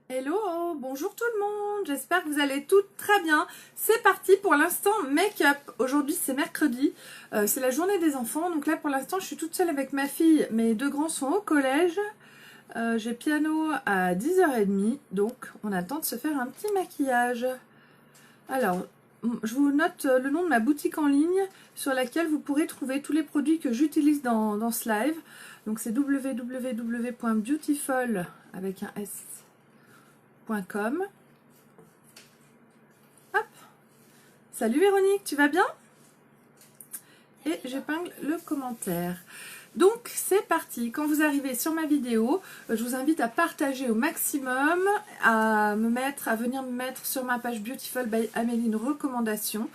Hello, bonjour tout le monde, j'espère que vous allez toutes très bien. C'est parti pour l'instant make-up. Aujourd'hui c'est mercredi, c'est la journée des enfants, donc là pour l'instant je suis toute seule avec ma fille. Mes deux grands sont au collège, j'ai piano à 10h30, donc on attend de se faire un petit maquillage. Alors, je vous note le nom de ma boutique en ligne sur laquelle vous pourrez trouver tous les produits que j'utilise dans ce live. Donc c'est www.beautiful avec un s.com. Hop. Salut Véronique, tu vas bien? Et j'épingle le commentaire. Donc c'est parti, quand vous arrivez sur ma vidéo, je vous invite à partager au maximum, à venir me mettre sur ma page Beautiful by Amélie une recommandation.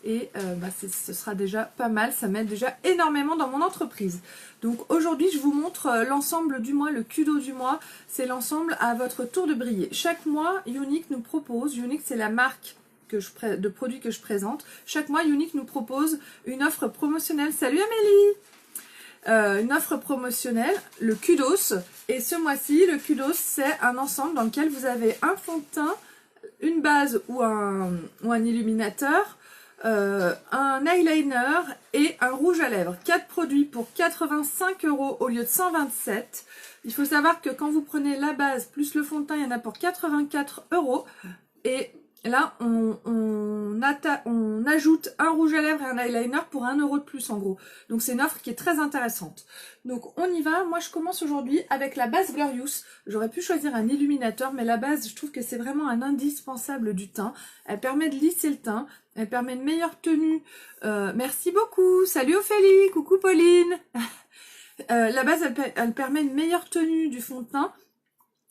Et ce sera déjà pas mal, ça m'aide déjà énormément dans mon entreprise. Donc aujourd'hui je vous montre l'ensemble du mois, le Kudo du mois, c'est l'ensemble à votre tour de briller. Chaque mois Younique nous propose, Younique c'est la marque de produits que je présente, chaque mois Younique nous propose une offre promotionnelle. Salut Amélie! Une offre promotionnelle, le Kudos, et ce mois-ci le Kudos c'est un ensemble dans lequel vous avez un fond de teint, une base ou un illuminateur, un eyeliner et un rouge à lèvres. 4 produits pour 85 € au lieu de 127. Il faut savoir que quand vous prenez la base plus le fond de teint, il y en a pour 84 €. Et là, on ajoute un rouge à lèvres et un eyeliner pour 1 € de plus en gros. Donc c'est une offre qui est très intéressante. Donc on y va. Moi je commence aujourd'hui avec la base Glorious. J'aurais pu choisir un illuminateur, mais la base, je trouve que c'est vraiment un indispensable du teint. Elle permet de lisser le teint. Elle permet une meilleure tenue. Merci beaucoup. Salut Ophélie. Coucou Pauline. La base, elle permet une meilleure tenue du fond de teint.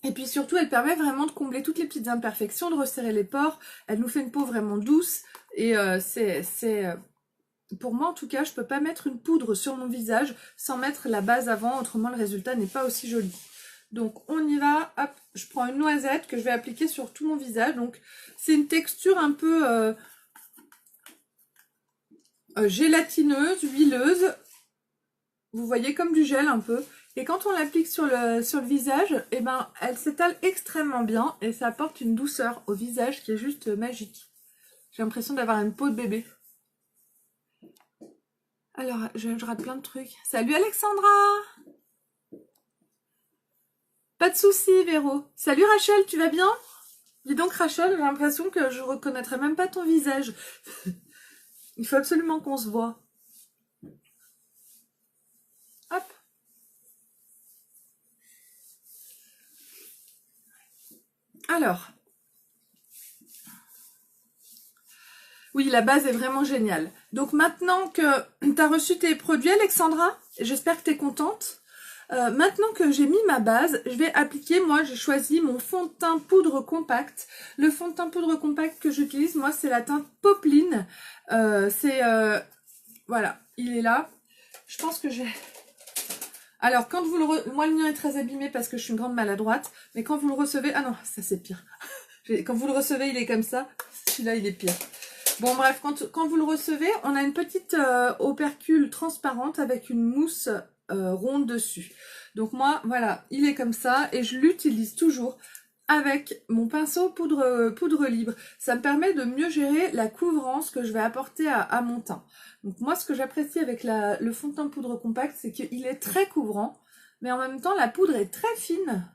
Et puis surtout, elle permet vraiment de combler toutes les petites imperfections, de resserrer les pores. Elle nous fait une peau vraiment douce. Et pour moi, en tout cas, je peux pas mettre une poudre sur mon visage sans mettre la base avant. Autrement, le résultat n'est pas aussi joli. Donc, on y va. Hop, je prends une noisette que je vais appliquer sur tout mon visage. Donc, c'est une texture un peu gélatineuse, huileuse. Vous voyez, comme du gel un peu. Et quand on l'applique sur le visage, eh ben, elle s'étale extrêmement bien et ça apporte une douceur au visage qui est juste magique. J'ai l'impression d'avoir une peau de bébé. Alors, je rate plein de trucs. Salut Alexandra! Pas de soucis, Véro. Salut Rachel, tu vas bien? Dis donc Rachel, j'ai l'impression que je reconnaîtrai même pas ton visage. Il faut absolument qu'on se voit. Hop. Alors, oui, la base est vraiment géniale. Donc maintenant que tu as reçu tes produits, Alexandra, j'espère que tu es contente. Maintenant que j'ai mis ma base, je vais appliquer, moi j'ai choisi mon fond de teint poudre compact. Le fond de teint poudre compact que j'utilise, moi c'est la teinte Popeline. Voilà, il est là. Je pense que j'ai... Alors, quand vous le... Moi, le mien est très abîmé parce que je suis une grande maladroite. Mais quand vous le recevez... Ah non, ça c'est pire. Quand vous le recevez, il est comme ça. Celui-là, il est pire. Bon, bref, quand vous le recevez, on a une petite opercule transparente avec une mousse ronde dessus. Donc moi, voilà, il est comme ça. Et je l'utilise toujours avec mon pinceau poudre libre. Ça me permet de mieux gérer la couvrance que je vais apporter à mon teint. Donc moi, ce que j'apprécie avec le fond de teint poudre compact, c'est qu'il est très couvrant, mais en même temps, la poudre est très fine.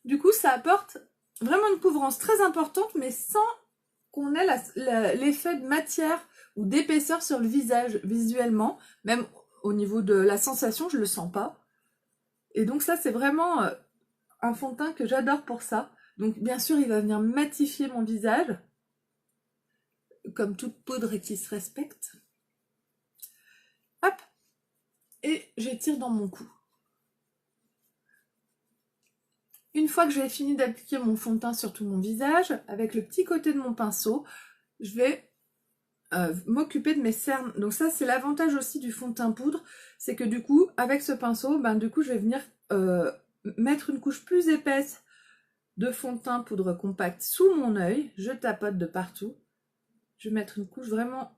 Du coup, ça apporte vraiment une couvrance très importante, mais sans qu'on ait l'effet de matière ou d'épaisseur sur le visage visuellement. Même au niveau de la sensation, je le sens pas. Et donc ça, c'est vraiment un fond de teint que j'adore pour ça. Donc bien sûr, il va venir matifier mon visage, comme toute poudre qui se respecte. Hop, et j'étire dans mon cou. Une fois que j'ai fini d'appliquer mon fond de teint sur tout mon visage, avec le petit côté de mon pinceau, je vais m'occuper de mes cernes. Donc ça, c'est l'avantage aussi du fond de teint poudre, c'est que du coup, avec ce pinceau, du coup, je vais venir mettre une couche plus épaisse de fond de teint poudre compact sous mon œil. Je tapote de partout. Je vais mettre une couche vraiment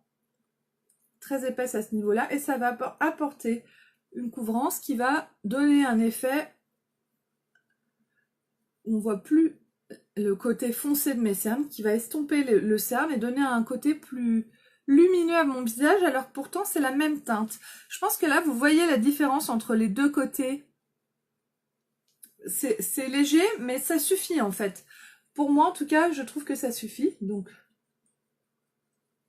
très épaisse à ce niveau-là et ça va apporter une couvrance qui va donner un effet où on voit plus le côté foncé de mes cernes, qui va estomper le cerne et donner un côté plus lumineux à mon visage, alors que pourtant c'est la même teinte. Je pense que là, vous voyez la différence entre les deux côtés. C'est léger, mais ça suffit en fait. Pour moi, en tout cas, je trouve que ça suffit. Donc.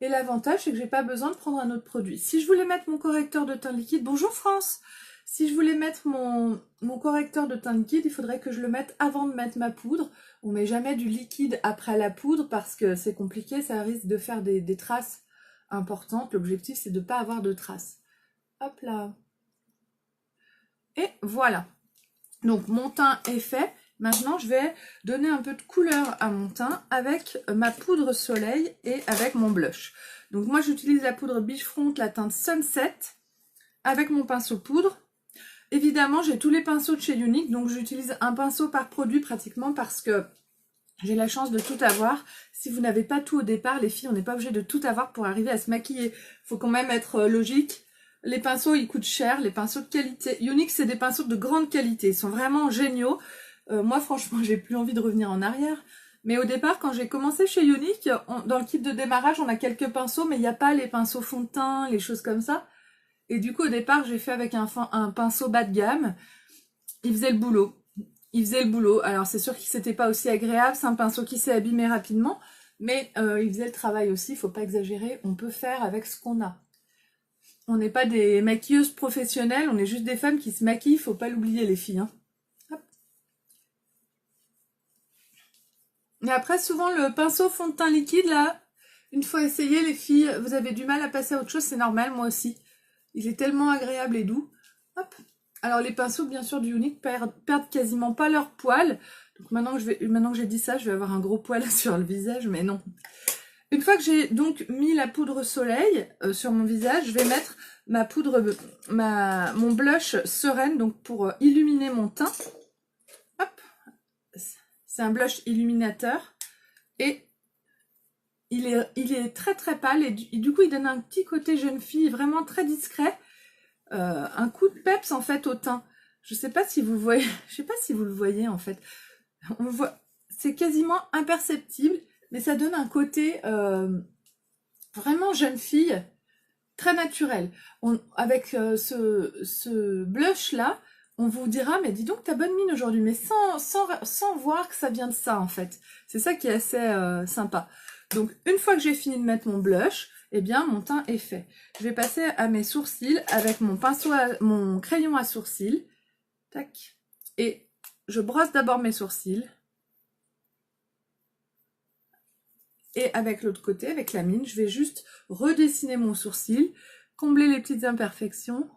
Et l'avantage, c'est que j'ai pas besoin de prendre un autre produit. Si je voulais mettre mon correcteur de teint liquide, bonjour France! Si je voulais mettre mon correcteur de teint liquide, il faudrait que je le mette avant de mettre ma poudre. On met jamais du liquide après la poudre parce que c'est compliqué, ça risque de faire des traces importantes. L'objectif, c'est de ne pas avoir de traces. Hop là! Et voilà! Donc mon teint est fait. Maintenant, je vais donner un peu de couleur à mon teint avec ma poudre soleil et avec mon blush. Donc moi, j'utilise la poudre Beachfront, la teinte Sunset, avec mon pinceau poudre. Évidemment, j'ai tous les pinceaux de chez Younique, donc j'utilise un pinceau par produit pratiquement parce que j'ai la chance de tout avoir. Si vous n'avez pas tout au départ, les filles, on n'est pas obligé de tout avoir pour arriver à se maquiller. Il faut quand même être logique. Les pinceaux, ils coûtent cher, les pinceaux de qualité. Younique, c'est des pinceaux de grande qualité, ils sont vraiment géniaux. Moi, franchement, j'ai plus envie de revenir en arrière. Mais au départ, quand j'ai commencé chez Younique, dans le kit de démarrage, on a quelques pinceaux, mais il n'y a pas les pinceaux fond de teint, les choses comme ça. Et du coup, au départ, j'ai fait avec un pinceau bas de gamme. Il faisait le boulot. Il faisait le boulot. Alors, c'est sûr que c'était pas aussi agréable. C'est un pinceau qui s'est abîmé rapidement. Mais il faisait le travail aussi. Il faut pas exagérer. On peut faire avec ce qu'on a. On n'est pas des maquilleuses professionnelles. On est juste des femmes qui se maquillent. Il faut pas l'oublier, les filles. Hein. Et après, souvent, le pinceau fond de teint liquide, là, une fois essayé, les filles, vous avez du mal à passer à autre chose. C'est normal, moi aussi. Il est tellement agréable et doux. Hop. Alors les pinceaux, bien sûr, du Younique perdent quasiment pas leur poil. Donc maintenant que j'ai dit ça, je vais avoir un gros poil sur le visage, mais non. Une fois que j'ai donc mis la poudre soleil sur mon visage, je vais mettre ma poudre, mon blush sereine, donc pour illuminer mon teint. Hop. C'est un blush illuminateur. Et il est très très pâle et du coup il donne un petit côté jeune fille vraiment très discret. Un coup de peps en fait au teint. Je sais pas si vous voyez, je sais pas si vous le voyez en fait. On voit, c'est quasiment imperceptible, mais ça donne un côté vraiment jeune fille, très naturel. Avec ce blush là, on vous dira mais dis donc t'as bonne mine aujourd'hui, mais sans voir que ça vient de ça en fait. C'est ça qui est assez sympa. Donc une fois que j'ai fini de mettre mon blush, eh bien mon teint est fait. Je vais passer à mes sourcils avec mon crayon à sourcils. Tac. Et je brosse d'abord mes sourcils. Et avec l'autre côté, avec la mine, je vais juste redessiner mon sourcil, combler les petites imperfections.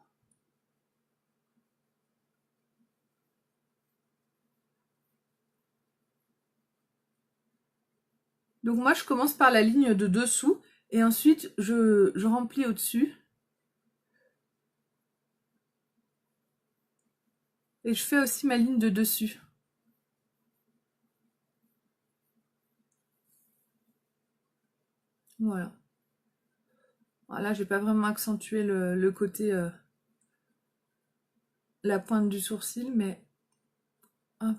Donc moi, je commence par la ligne de dessous et ensuite, je remplis au-dessus. Et je fais aussi ma ligne de dessus. Voilà. Là, j'ai pas vraiment accentué le côté, la pointe du sourcil, mais hop.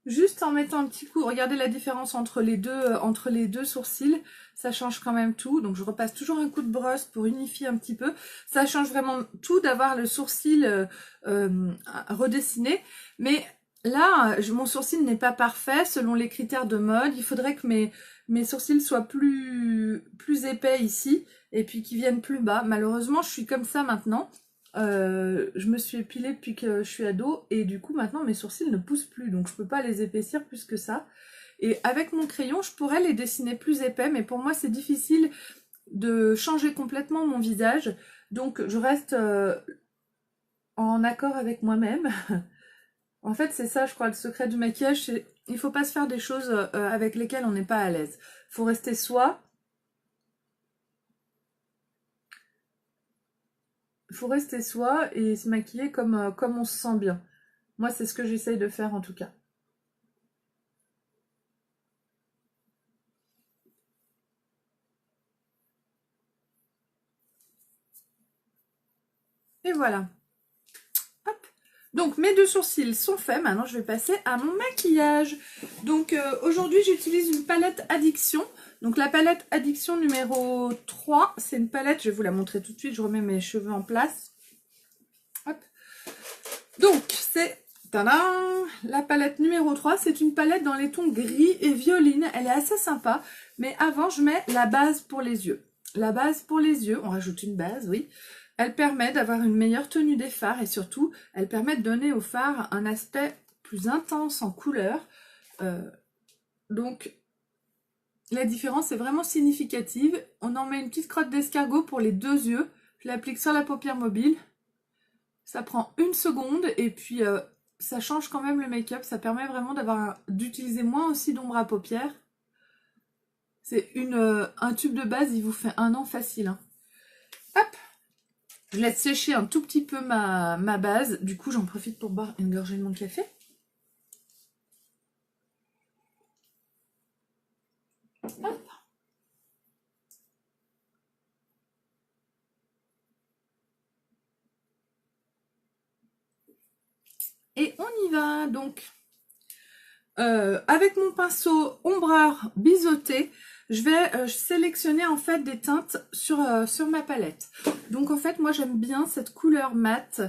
Juste en mettant un petit coup, regardez la différence entre les deux sourcils, ça change quand même tout. Donc je repasse toujours un coup de brosse pour unifier un petit peu. Ça change vraiment tout d'avoir le sourcil redessiné. Mais là, mon sourcil n'est pas parfait selon les critères de mode. Il faudrait que mes sourcils soient plus épais ici et puis qu'ils viennent plus bas. Malheureusement, je suis comme ça maintenant. Je me suis épilée depuis que je suis ado et du coup maintenant mes sourcils ne poussent plus, donc je peux pas les épaissir plus que ça. Et avec mon crayon je pourrais les dessiner plus épais, mais pour moi c'est difficile de changer complètement mon visage, donc je reste en accord avec moi-même. En fait c'est ça, je crois, le secret du maquillage, c'est il faut pas se faire des choses avec lesquelles on n'est pas à l'aise. Faut rester soi. Il faut rester soi et se maquiller comme on se sent bien. Moi, c'est ce que j'essaye de faire en tout cas. Et voilà. Hop. Donc mes deux sourcils sont faits, maintenant je vais passer à mon maquillage. Donc aujourd'hui j'utilise une palette Addiction. Donc la palette Addiction numéro 3, c'est une palette, je vais vous la montrer tout de suite, je remets mes cheveux en place. Hop. Donc c'est, tadam, la palette numéro 3, c'est une palette dans les tons gris et violine, elle est assez sympa. Mais avant je mets la base pour les yeux. La base pour les yeux, on rajoute une base, oui. Elle permet d'avoir une meilleure tenue des fards et surtout, elle permet de donner aux fards un aspect plus intense en couleur. Donc, la différence est vraiment significative. On en met une petite crotte d'escargot pour les deux yeux. Je l'applique sur la paupière mobile. Ça prend 1 seconde et puis ça change quand même le make-up. Ça permet vraiment d'utiliser moins aussi d'ombre à paupières. C'est un tube de base, il vous fait 1 an facile. Hein. Hop! Je laisse sécher un tout petit peu ma base. Du coup, j'en profite pour boire une gorgée de mon café. Hop. Et on y va. Donc, avec mon pinceau ombreur biseauté, je vais sélectionner en fait des teintes sur ma palette. Donc en fait, moi j'aime bien cette couleur mate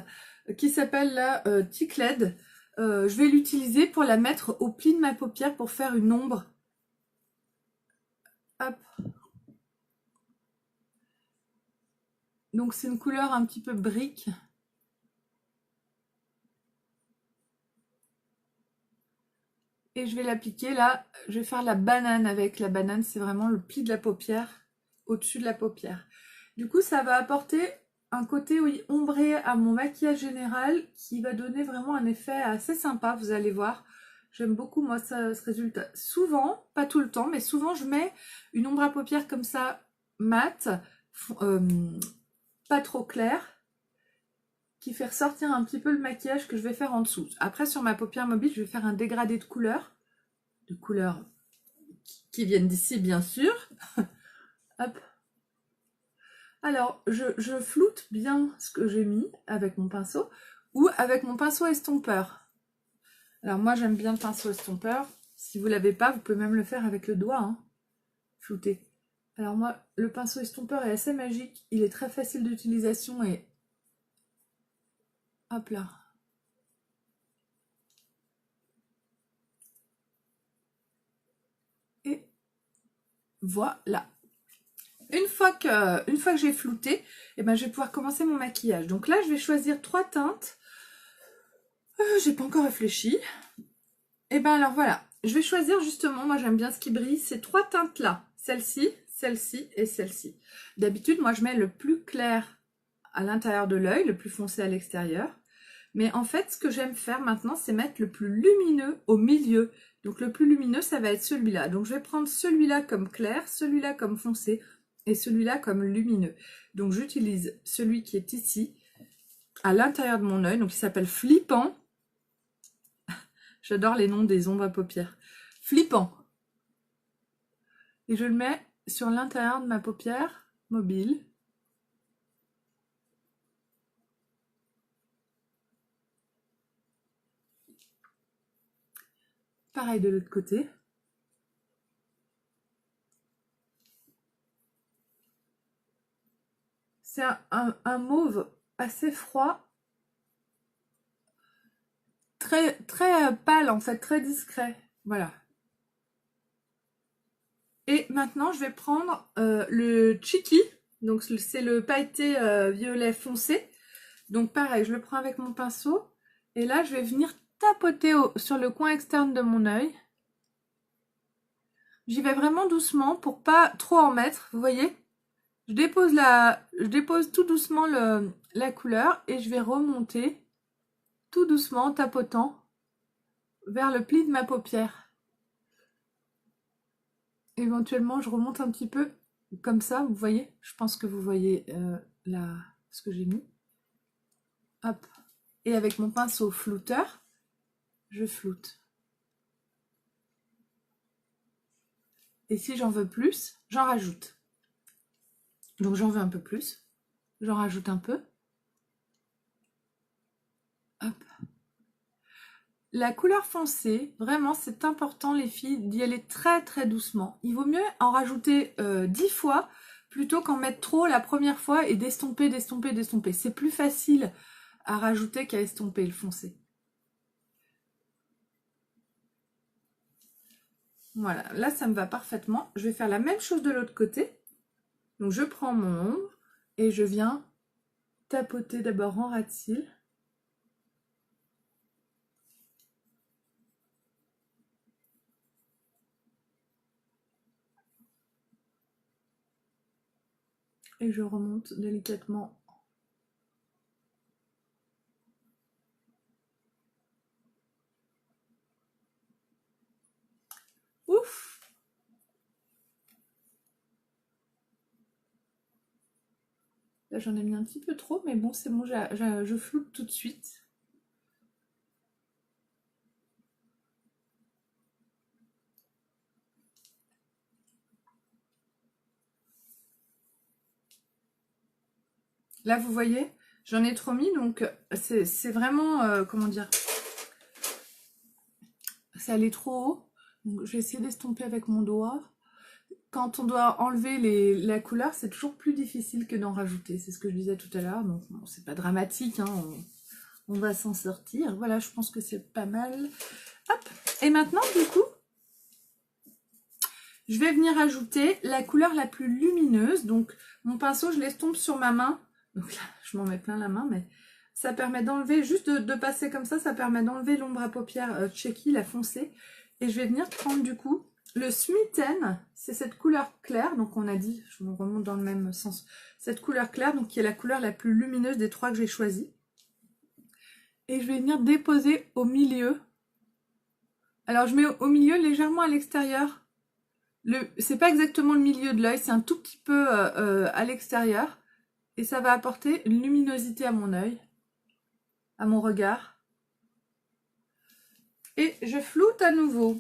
qui s'appelle la Tickled. Je vais l'utiliser pour la mettre au pli de ma paupière pour faire une ombre. Hop. Donc c'est une couleur un petit peu brique. Et je vais l'appliquer là, je vais faire la banane avec. La banane, c'est vraiment le pli de la paupière, au-dessus de la paupière. Du coup, ça va apporter un côté ombré à mon maquillage général qui va donner vraiment un effet assez sympa, vous allez voir. J'aime beaucoup moi ce résultat. Souvent, pas tout le temps, mais souvent je mets une ombre à paupières comme ça, mate, pas trop claire, qui fait ressortir un petit peu le maquillage que je vais faire en dessous. Après, sur ma paupière mobile, je vais faire un dégradé de couleurs qui viennent d'ici, bien sûr. Hop. Alors, je floute bien ce que j'ai mis avec mon pinceau ou avec mon pinceau estompeur. Alors, moi, j'aime bien le pinceau estompeur. Si vous ne l'avez pas, vous pouvez même le faire avec le doigt, hein, flouter. Alors, moi, le pinceau estompeur est assez magique. Il est très facile d'utilisation et... Hop là. Et voilà. Une fois que j'ai flouté, eh ben, je vais pouvoir commencer mon maquillage. Donc là, je vais choisir 3 teintes. J'ai pas encore réfléchi. Et ben alors voilà, je vais choisir justement, moi j'aime bien ce qui brille, ces 3 teintes là. Celle-ci, celle-ci et celle-ci. D'habitude, moi je mets le plus clair à l'intérieur de l'œil, le plus foncé à l'extérieur. Mais en fait, ce que j'aime faire maintenant, c'est mettre le plus lumineux au milieu. Donc le plus lumineux, ça va être celui-là. Donc je vais prendre celui-là comme clair, celui-là comme foncé et celui-là comme lumineux. Donc j'utilise celui qui est ici, à l'intérieur de mon œil, donc il s'appelle Flippant. J'adore les noms des ombres à paupières. Flippant. Et je le mets sur l'intérieur de ma paupière mobile. Pareil de l'autre côté. C'est un mauve assez froid. Très pâle en fait, très discret. Voilà. Et maintenant, je vais prendre le Cheeky. Donc, c'est le pailleté violet foncé. Donc, pareil, je le prends avec mon pinceau. Et là, je vais venir tapoter sur le coin externe de mon œil. J'y vais vraiment doucement pour pas trop en mettre. Vous voyez? Je dépose tout doucement la couleur et je vais remonter tout doucement en tapotant vers le pli de ma paupière. Éventuellement, je remonte un petit peu comme ça, vous voyez? Je pense que vous voyez là ce que j'ai mis. Hop. Et avec mon pinceau flouteur, je floute. Et si j'en veux plus, j'en rajoute. Donc j'en veux un peu plus. J'en rajoute un peu. Hop. La couleur foncée, vraiment c'est important les filles d'y aller très très doucement. Il vaut mieux en rajouter 10 fois plutôt qu'en mettre trop la première fois et d'estomper, d'estomper, d'estomper. C'est plus facile à rajouter qu'à estomper le foncé. Voilà, là ça me va parfaitement. Je vais faire la même chose de l'autre côté. Donc je prends mon ombre et je viens tapoter d'abord en ras de cils. Et je remonte délicatement. Ouf! Là j'en ai mis un petit peu trop, mais bon c'est bon, je floute tout de suite. Là vous voyez, j'en ai trop mis, donc c'est vraiment, comment dire, c'est allé trop haut. Donc je vais essayer d'estomper avec mon doigt. Quand on doit enlever la couleur, c'est toujours plus difficile que d'en rajouter. C'est ce que je disais tout à l'heure. Donc bon, c'est pas dramatique, hein, on va s'en sortir. Voilà, je pense que c'est pas mal. Hop. Et maintenant, du coup, je vais venir ajouter la couleur la plus lumineuse. Donc mon pinceau, je l'estompe sur ma main. Donc là, je m'en mets plein la main, mais ça permet d'enlever, juste de passer comme ça permet d'enlever l'ombre à paupières Checky, la foncée. Et je vais venir prendre du coup le Smitten, c'est cette couleur claire, donc on a dit, je me remonte dans le même sens, cette couleur claire, donc qui est la couleur la plus lumineuse des trois que j'ai choisi. Et je vais venir déposer au milieu. Alors je mets au milieu, légèrement à l'extérieur. C'est pas exactement le milieu de l'œil, c'est un tout petit peu à l'extérieur. Et ça va apporter une luminosité à mon œil, à mon regard. Et je floute à nouveau.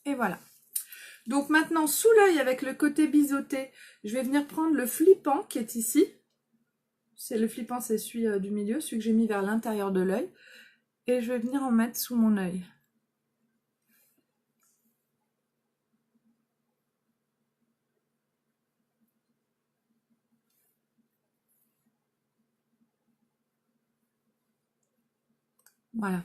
Et voilà. Donc maintenant, sous l'œil, avec le côté biseauté, je vais venir prendre le flippant qui est ici. C'est le flippant, c'est celui du milieu, celui que j'ai mis vers l'intérieur de l'œil. Et je vais venir en mettre sous mon œil. Voilà.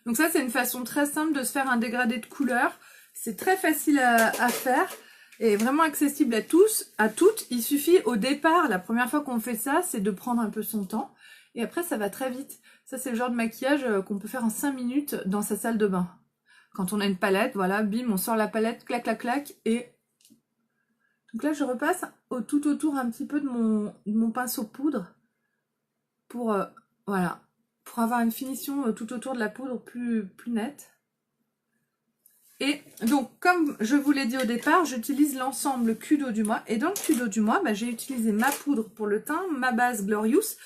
Donc ça, c'est une façon très simple de se faire un dégradé de couleur. C'est très facile à faire et vraiment accessible à tous, à toutes. Il suffit au départ, la première fois qu'on fait ça, c'est de prendre un peu son temps. Et après, ça va très vite. Ça, c'est le genre de maquillage qu'on peut faire en 5 minutes dans sa salle de bain. Quand on a une palette, voilà, bim, on sort la palette, clac, clac, clac. Et donc là, je repasse tout autour un petit peu de mon pinceau poudre pour, voilà, pour avoir une finition tout autour de la poudre plus nette. Et donc, comme je vous l'ai dit au départ, j'utilise l'ensemble Kudo du mois. Et dans le Kudo du mois, bah, j'ai utilisé ma poudre pour le teint, ma base Glorious.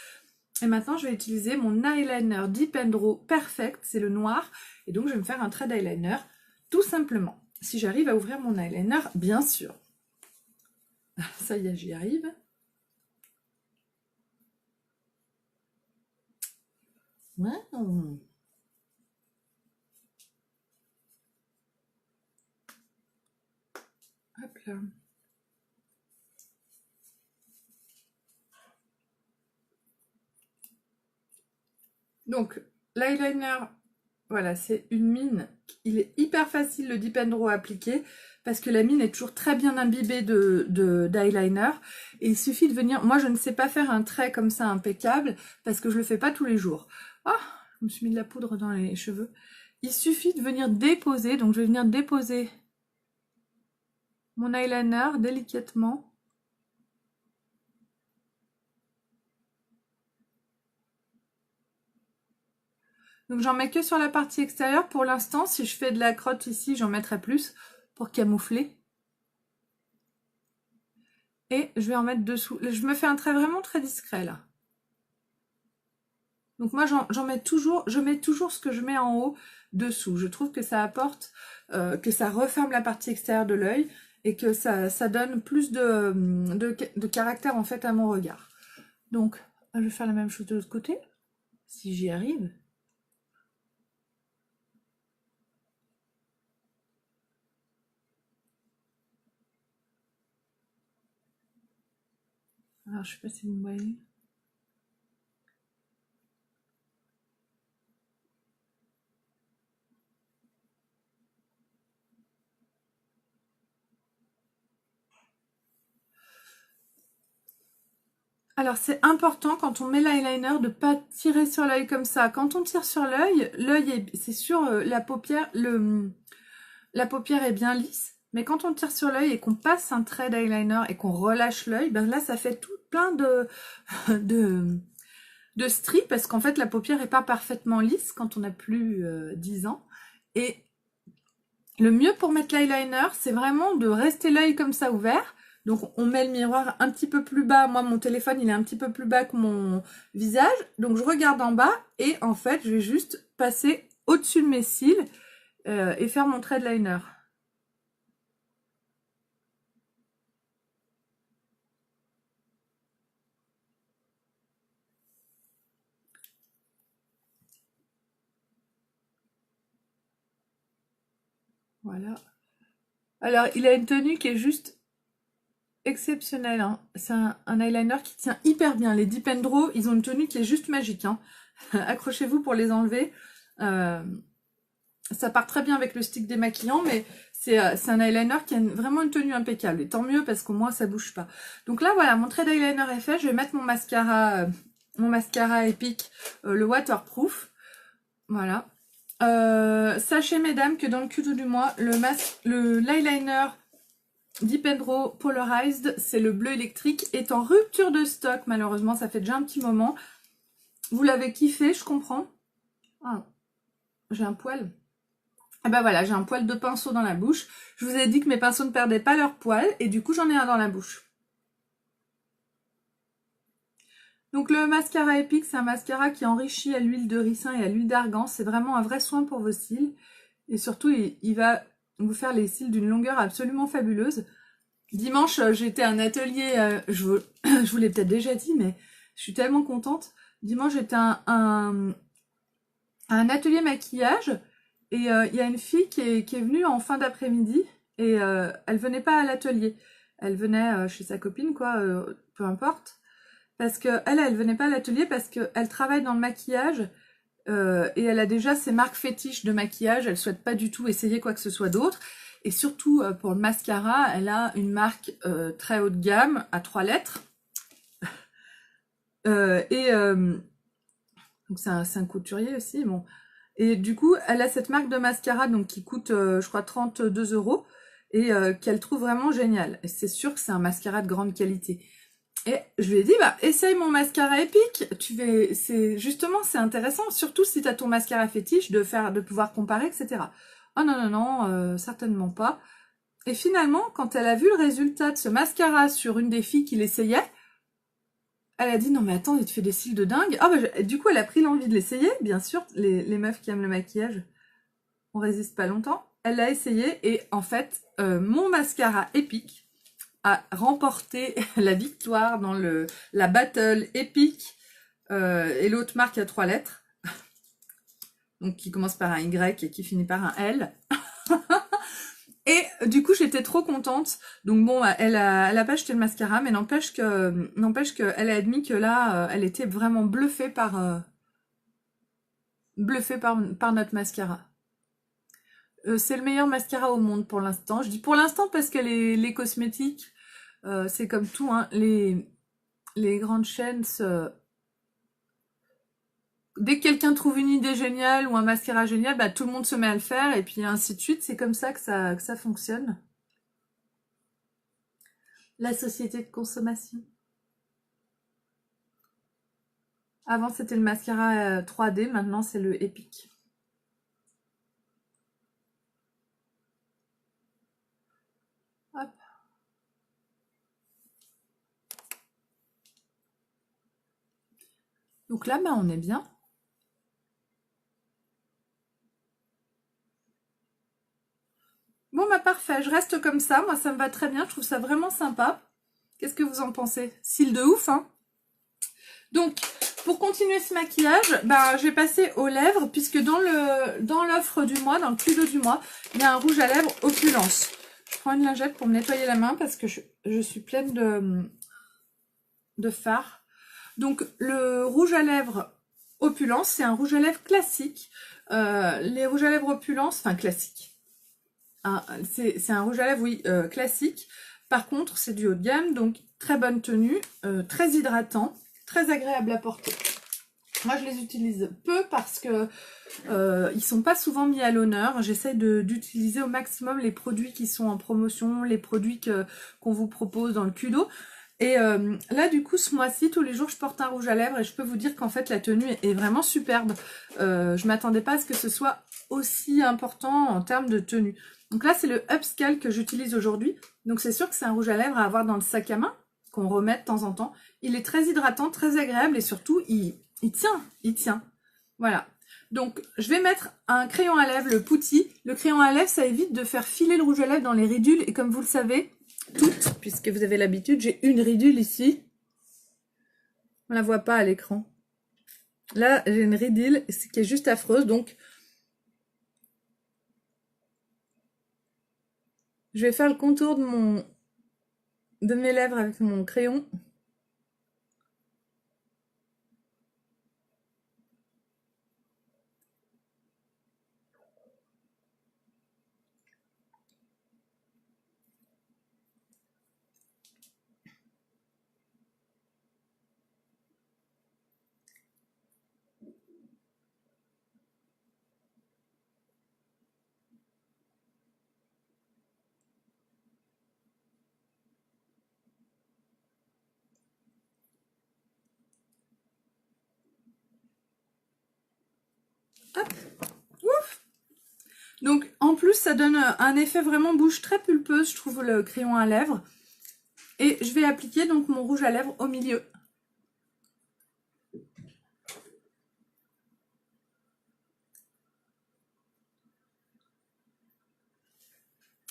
Et maintenant, je vais utiliser mon eyeliner Deep Draw Perfect, c'est le noir. Et donc, je vais me faire un trait d'eyeliner, tout simplement. Si j'arrive à ouvrir mon eyeliner, bien sûr. Ça y est, j'y arrive. Wow. Hop là. Donc, l'eyeliner, voilà, c'est une mine. Il est hyper facile le Deep Draw à appliquer parce que la mine est toujours très bien imbibée d'eyeliner. Et il suffit de venir... Moi, je ne sais pas faire un trait comme ça impeccable parce que je le fais pas tous les jours. Ah, je me suis mis de la poudre dans les cheveux. Il suffit de venir déposer. Donc, je vais venir déposer mon eyeliner délicatement. Donc j'en mets que sur la partie extérieure pour l'instant. Si je fais de la crotte ici, j'en mettrai plus pour camoufler. Et je vais en mettre dessous. Je me fais un trait vraiment très discret là. Donc moi, j'en mets toujours, je mets toujours ce que je mets en haut dessous. Je trouve que ça apporte, que ça referme la partie extérieure de l'œil et que ça donne plus de caractère en fait à mon regard. Donc, je vais faire la même chose de l'autre côté, si j'y arrive. Alors, je sais pas si vous me voyez. Alors, c'est important quand on met l'eyeliner de ne pas tirer sur l'œil comme ça. Quand on tire sur l'œil, c'est sûr, la paupière est bien lisse. Mais quand on tire sur l'œil et qu'on passe un trait d'eyeliner et qu'on relâche l'œil, ben là, ça fait tout plein de stries parce qu'en fait, la paupière est pas parfaitement lisse quand on a plus 10 ans. Et le mieux pour mettre l'eyeliner, c'est vraiment de rester l'œil comme ça ouvert. Donc, on met le miroir un petit peu plus bas. Moi, mon téléphone, il est un petit peu plus bas que mon visage. Donc, je regarde en bas et en fait, je vais juste passer au-dessus de mes cils et faire mon trait de liner. Voilà. Alors, il a une tenue qui est juste exceptionnelle, hein. C'est un eyeliner qui tient hyper bien. Les Dip Draw, ils ont une tenue qui est juste magique, hein. Accrochez-vous pour les enlever. Ça part très bien avec le stick démaquillant, mais c'est un eyeliner qui a vraiment une tenue impeccable. Et tant mieux parce qu'au moins ça bouge pas. Donc là, voilà, mon trait d'eyeliner est fait. Je vais mettre mon mascara Epic, le waterproof. Voilà. Sachez, mesdames, que dans le Q2 du mois, l'eyeliner Dip Draw Polarized, c'est le bleu électrique, est en rupture de stock. Malheureusement, ça fait déjà un petit moment. Vous l'avez kiffé, je comprends. Ah, j'ai un poil. Ah bah voilà, j'ai un poil de pinceau dans la bouche. Je vous ai dit que mes pinceaux ne perdaient pas leur poil et du coup, j'en ai un dans la bouche. Donc le mascara Epic, c'est un mascara qui est enrichi à l'huile de ricin et à l'huile d'argan. C'est vraiment un vrai soin pour vos cils. Et surtout, il va vous faire les cils d'une longueur absolument fabuleuse. Dimanche, j'étais à un atelier, je vous l'ai peut-être déjà dit, mais je suis tellement contente. Dimanche, j'étais à un atelier maquillage et il y a une fille qui est venue en fin d'après-midi et elle venait pas à l'atelier. Elle venait chez sa copine, quoi, peu importe. Parce que elle venait pas à l'atelier parce qu'elle travaille dans le maquillage et elle a déjà ses marques fétiches de maquillage. Elle souhaite pas du tout essayer quoi que ce soit d'autre. Et surtout, pour le mascara, elle a une marque très haut de gamme, à 3 lettres. Donc c'est un couturier aussi, bon. Et du coup, elle a cette marque de mascara donc qui coûte, je crois, 32 € et qu'elle trouve vraiment génial. Et c'est sûr que c'est un mascara de grande qualité. Et je lui ai dit, bah, essaye mon mascara Epic. Justement, c'est intéressant, surtout si tu as ton mascara fétiche, de pouvoir comparer, etc. Oh non, non, non, certainement pas. Et finalement, quand elle a vu le résultat de ce mascara sur une des filles qui l'essayait, elle a dit, non mais attends, il te fait des cils de dingue. Ah bah, du coup, elle a pris l'envie de l'essayer, bien sûr, les meufs qui aiment le maquillage, on résiste pas longtemps. Elle l'a essayé et en fait, mon mascara Epic a remporté la victoire dans la battle Epic et l'autre marque à 3 lettres. Donc qui commence par un Y et qui finit par un L. Et du coup, j'étais trop contente. Donc bon, elle a pas acheté le mascara, mais n'empêche qu'elle a admis que là, elle était vraiment bluffée par notre mascara. C'est le meilleur mascara au monde pour l'instant. Je dis pour l'instant parce que les cosmétiques, c'est comme tout, hein, les grandes chaînes dès que quelqu'un trouve une idée géniale ou un mascara génial, bah, tout le monde se met à le faire et puis ainsi de suite. C'est comme ça que ça fonctionne. La société de consommation. Avant, c'était le mascara 3D, maintenant, c'est le Epic. Hop. Donc là, bah, on est bien. Bon, bah parfait, je reste comme ça. Moi, ça me va très bien. Je trouve ça vraiment sympa. Qu'est-ce que vous en pensez? Cils de ouf, hein? Donc, pour continuer ce maquillage, bah, je vais passer aux lèvres, puisque dans l'offre du mois, dans le Cluedo du mois, il y a un rouge à lèvres Opulence. Je prends une lingette pour me nettoyer la main, parce que je suis pleine de fard. Donc, le rouge à lèvres Opulence, c'est un rouge à lèvres classique. Les rouges à lèvres Opulence, enfin classique. C'est un rouge à lèvres, oui, classique. Par contre, c'est du haut de gamme, donc très bonne tenue, très hydratant, très agréable à porter. Moi, je les utilise peu parce que ils sont pas souvent mis à l'honneur. J'essaie d'utiliser au maximum les produits qui sont en promotion, les produits qu'on vous propose dans le Cluedo. Et là, du coup, ce mois-ci, tous les jours, je porte un rouge à lèvres et je peux vous dire qu'en fait, la tenue est vraiment superbe. Je m'attendais pas à ce que ce soit aussi important en termes de tenue. Donc là, c'est le Upscale que j'utilise aujourd'hui. Donc c'est sûr que c'est un rouge à lèvres à avoir dans le sac à main, qu'on remet de temps en temps. Il est très hydratant, très agréable et surtout, il tient. Voilà. Donc, je vais mettre un crayon à lèvres, le Putty. Le crayon à lèvres, ça évite de faire filer le rouge à lèvres dans les ridules. Et comme vous le savez, toutes, puisque vous avez l'habitude, j'ai une ridule ici. On la voit pas à l'écran. Là, j'ai une ridule qui est juste affreuse, donc je vais faire le contour de mes lèvres avec mon crayon. Hop. Ouf. Donc, en plus, ça donne un effet vraiment bouche très pulpeuse, je trouve, le crayon à lèvres. Et je vais appliquer donc mon rouge à lèvres au milieu.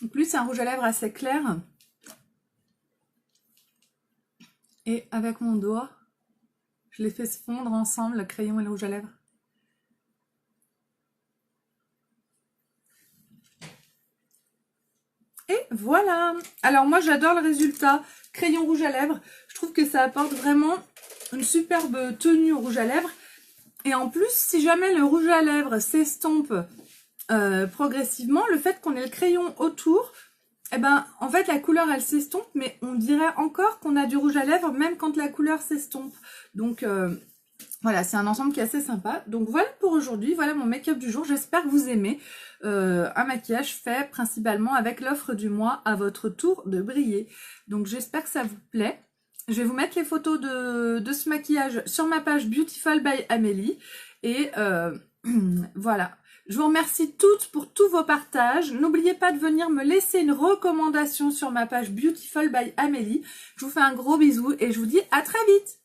En plus, c'est un rouge à lèvres assez clair. Et avec mon doigt, je les fais se fondre ensemble, le crayon et le rouge à lèvres. Et voilà. Alors moi, j'adore le résultat crayon rouge à lèvres. Je trouve que ça apporte vraiment une superbe tenue au rouge à lèvres. Et en plus, si jamais le rouge à lèvres s'estompe progressivement, le fait qu'on ait le crayon autour, eh ben, en fait, la couleur, elle s'estompe, mais on dirait encore qu'on a du rouge à lèvres, même quand la couleur s'estompe. Donc, voilà, c'est un ensemble qui est assez sympa. Donc, voilà pour aujourd'hui. Voilà mon make-up du jour. J'espère que vous aimez. Un maquillage fait principalement avec l'offre du mois à votre tour de briller. Donc, j'espère que ça vous plaît. Je vais vous mettre les photos de ce maquillage sur ma page Beautiful by Amélie. Et voilà. Je vous remercie toutes pour tous vos partages. N'oubliez pas de venir me laisser une recommandation sur ma page Beautiful by Amélie. Je vous fais un gros bisou et je vous dis à très vite.